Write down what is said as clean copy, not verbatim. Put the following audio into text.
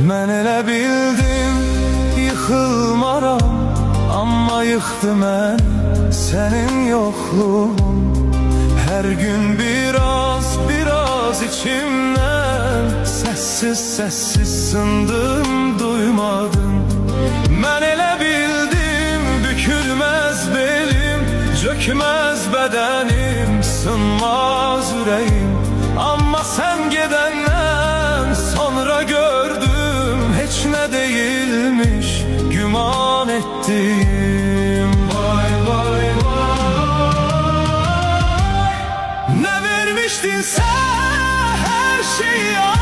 Mən elə bildim yıxılmaram, amma yıxdı mən sənin yoxluğun. Hər gün biraz içimdən sessiz sındım, duymadın. Mən elə bildim bükülməz belim, çökməz bədənim, sınmaz ürəyim. Amma sən gedəndən sonra gördüm, heç nə değilmiş güman ettim. Vay vay vay, ne vermiştin sen her şeyi.